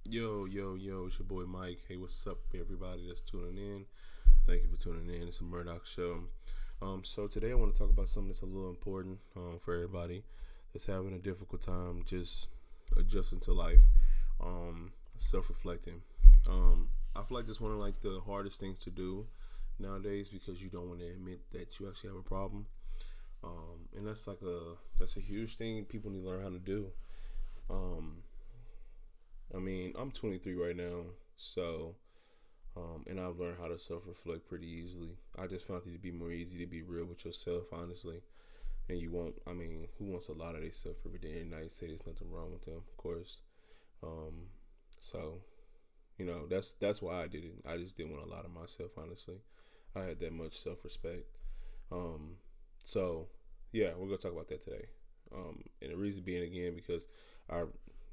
Yo, it's your boy Mike. Hey, what's up, everybody that's tuning in? Thank you for tuning in. It's a Murdoch Show. So today I want to talk about something that's a little important for everybody that's having a difficult time just adjusting to life, self-reflecting. I feel like this one of like the hardest things to do nowadays because you don't want to admit that you actually have a problem, and that's a huge thing people need to learn how to do. Um, I'm 23 right now, so and I've learned how to self-reflect pretty easily. I just found it to be more easy to be real with yourself, honestly. And you won't. Who wants a lot of themselves every day and night? Say there's nothing wrong with them, of course. Um, so that's why I did it. I just didn't want a lot of myself, honestly. I had that much self-respect. Um, so yeah, we're gonna talk about that today. And the reason being again because I,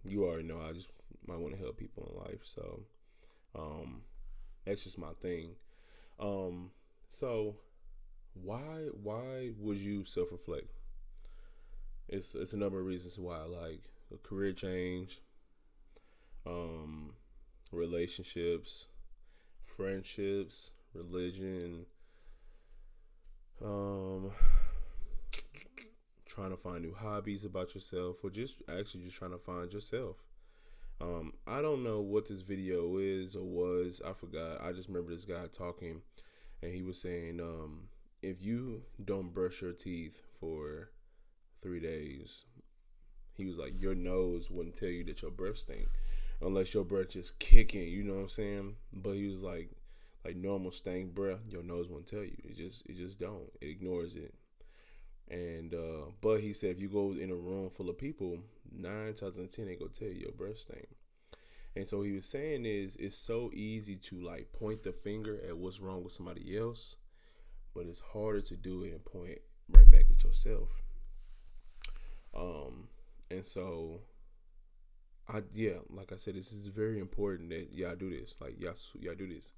you already know, I just might want to help people in life. So um, that's just my thing. Um, so why would you self reflect? It's a number of reasons why, like a career change, um, relationships, friendships, religion, um, trying to find new hobbies about yourself, or just trying to find yourself. I don't know what this video is or was. I forgot. I just remember this guy talking, and he was saying, if you don't brush your teeth for 3 days, he was like, your nose wouldn't tell you that your breath stink unless your breath just kicking. You know what I'm saying? But he was like normal stank breath, your nose won't tell you. It just don't. It ignores it. And but he said if you go in a room full of people, 9 times out of 10 they go tell you your breath stink. And so he was saying is it's so easy to like point the finger at what's wrong with somebody else, but it's harder to do it and point right back at yourself. Um, and so like I said, this is very important that y'all do this. Like y'all do this.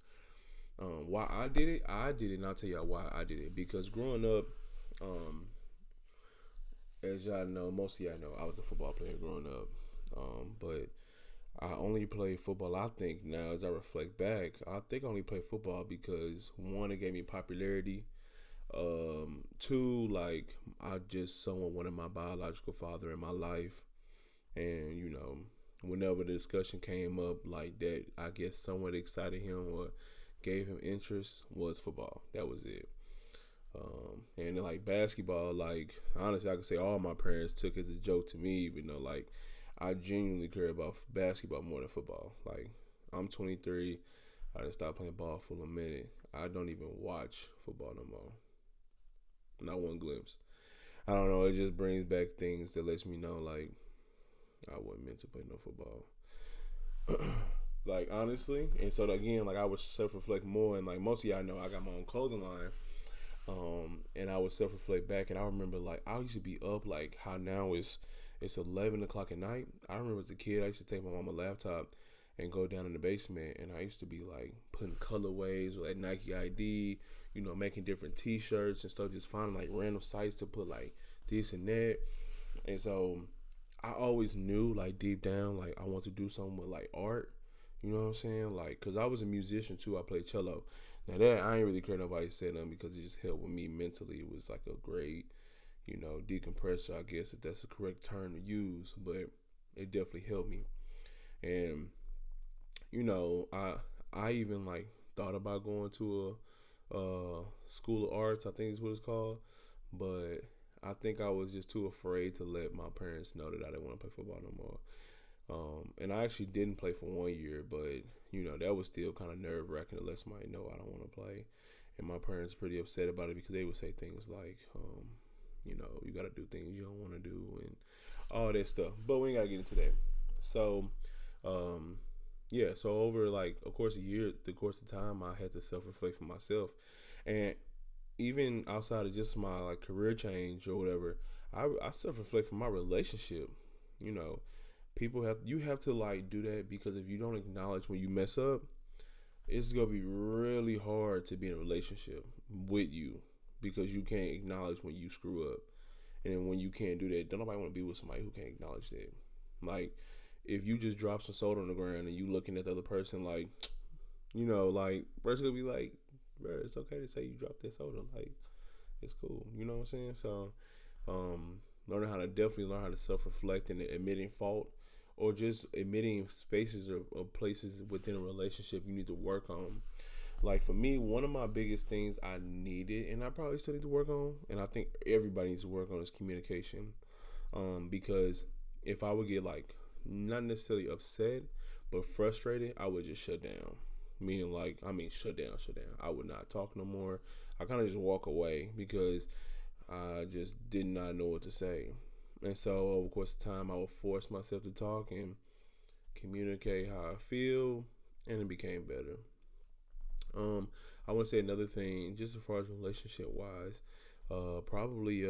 Why I did it, and I'll tell y'all why I did it. Because growing up, um, as y'all know, most of y'all know, I was a football player growing up. But I only played football. I think now, as I reflect back, I think I only played football because one, it gave me popularity. Two, like I just someone wanted my biological father in my life, and whenever the discussion came up like that, I guess someone excited him or gave him interest was football. That was it. And then, like basketball, like honestly, I could say all my parents took as a joke to me, even though like I genuinely care about basketball more than football. Like I'm 23, I just stopped playing ball for a minute. I don't even watch football no more. Not one glimpse. I don't know. It just brings back things that lets me know like I wasn't meant to play no football. Like honestly, and so again, like I would self reflect more, and like most of y'all know, I got my own clothing line. And I would self reflect back, and I remember like I used to be up like how now it's 11 o'clock at night. I remember as a kid, I used to take my mama laptop and go down in the basement, and I used to be like putting colorways with like Nike ID, making different T-shirts and stuff, just finding like random sites to put like this and that. And so I always knew like deep down like I want to do something with like art. You know what I'm saying? Like, cause I was a musician too. I played cello. Now that I ain't really care nobody said nothing because it just helped with me mentally. It was like a great, decompressor, I guess if that's the correct term to use. But it definitely helped me. And I even like thought about going to a school of arts. I think is what it's called. But I think I was just too afraid to let my parents know that I didn't want to play football no more. And I actually didn't play for 1 year, but that was still kind of nerve wracking to let somebody know I don't want to play. And my parents pretty upset about it because they would say things like, you got to do things you don't want to do and all that stuff. But we ain't got to get into that. So, yeah. So over like, of course, the course of time, I had to self reflect for myself, and even outside of just my like career change or whatever, I self reflect for my relationship. You know, you have to like do that because if you don't acknowledge when you mess up, it's gonna be really hard to be in a relationship with you because you can't acknowledge when you screw up, and when you can't do that, don't nobody want to be with somebody who can't acknowledge that. Like if you just drop some soda on the ground and you looking at the other person like, like person gonna be like, bro, it's okay to say you dropped that soda. Like, it's cool. You know what I'm saying? So, learn how to self reflect and admitting fault, or just admitting spaces or places within a relationship you need to work on. Like for me, one of my biggest things I needed, and I probably still need to work on, and I think everybody needs to work on, is communication. Because if I would get like not necessarily upset, but frustrated, I would just shut down. Meaning shut down, shut down. I would not talk no more. I kind of just walk away because I just did not know what to say. And so over the course of time, I would force myself to talk and communicate how I feel, and it became better. I want to say another thing, just as far as relationship wise, probably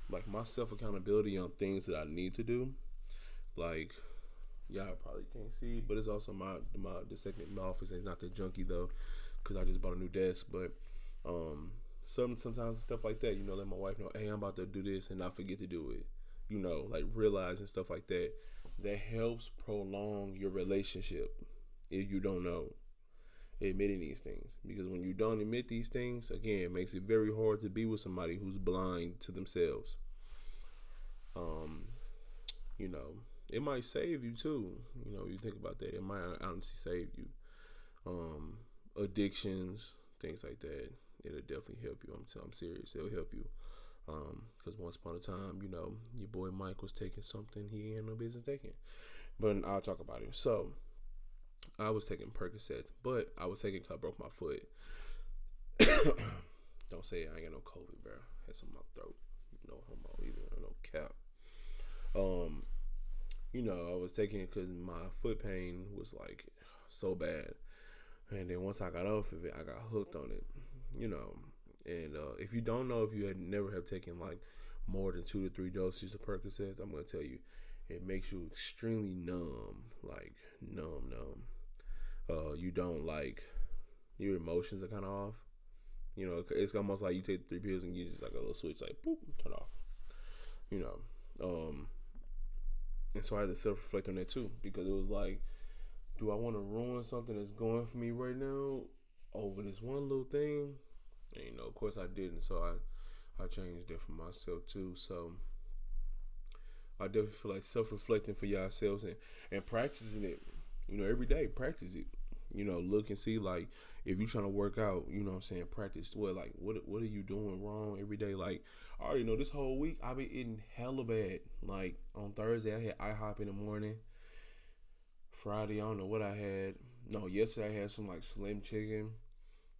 like my self accountability on things that I need to do. Like y'all probably can't see, but it's also my the second in my office is not that junky though, because I just bought a new desk. But sometimes stuff like that, let my wife know, hey, I'm about to do this, and not forget to do it. Like realizing stuff like that, that helps prolong your relationship. If you don't know, admitting these things, because when you don't admit these things, again, it makes it very hard to be with somebody who's blind to themselves. Um, you know, it might save you too. You think about that, it might honestly save you. Addictions, things like that, it'll definitely help you. I'm serious, it'll help you. Because once upon a time, your boy Mike was taking something he had no business taking. But I'll talk about it. So, I was taking Percocets, but I was taking because I broke my foot. Don't say it, I ain't got no COVID, bro. I had some in my throat. No homo either, no cap. I was taking it because my foot pain was like so bad. And then once I got off of it, I got hooked on it. And if you don't know, if you had never have taken like more than 2 to 3 doses of Percocets, I'm gonna tell you, it makes you extremely numb, like numb. You don't like, your emotions are kind of off. It's almost like you take 3 pills and you just like a little switch, like boop, turn off. And so I had to self reflect on that too, because it was like, do I want to ruin something that's going for me right now over this one little thing? And of course I didn't. So I changed that for myself too. So I definitely feel like self reflecting for yourselves and practicing it. Every day, practice it. Look and see, like, if you're trying to work out, practice what are you doing wrong every day? Like, I already know this whole week I've been eating hella bad. Like, on Thursday, I had IHOP in the morning. Friday, I don't know what I had. No, yesterday I had some, like, Slim Chicken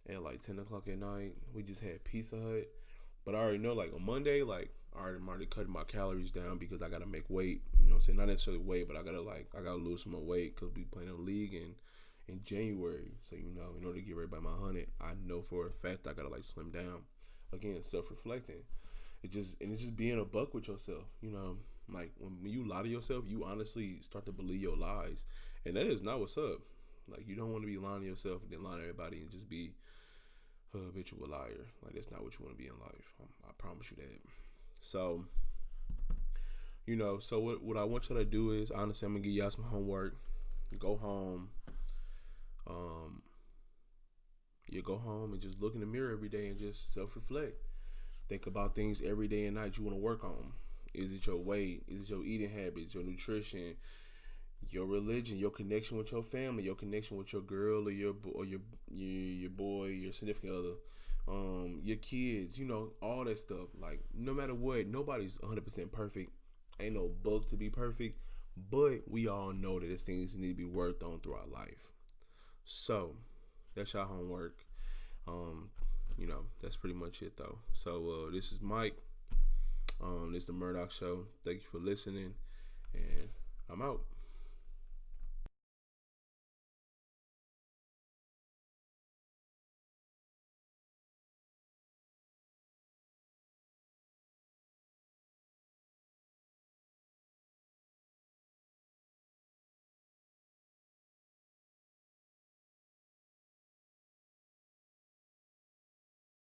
at, like, 10 o'clock at night. We just had Pizza Hut. But I already know, like, on Monday, like, I'm already cutting my calories down because I got to make weight. Not necessarily weight, but I got to lose some more weight because we playing in the league in January. So, in order to get ready by my 100, I know for a fact I got to, like, slim down. Again, self-reflecting. It's just being a buck with yourself, Like, when you lie to yourself, you honestly start to believe your lies. And that is not what's up. Like, you don't want to be lying to yourself and then lying to everybody and just be a habitual liar. Like, that's not what you want to be in life. I promise you that. So, so what I want y'all to do is, honestly, I'm going to give y'all some homework. Go home. You go home and just look in the mirror every day and just self-reflect. Think about things every day and night you want to work on. Is it your weight? Is it your eating habits, your nutrition, your religion, your connection with your family, your connection with your girl or your boy, your significant other, your kids, all that stuff. Like, no matter what, nobody's 100% perfect. Ain't no bug to be perfect, but we all know that these things need to be worked on through our life. So that's your homework. That's pretty much it though. So this is Mike. This is the Murdoch Show. Thank you for listening, and I'm out.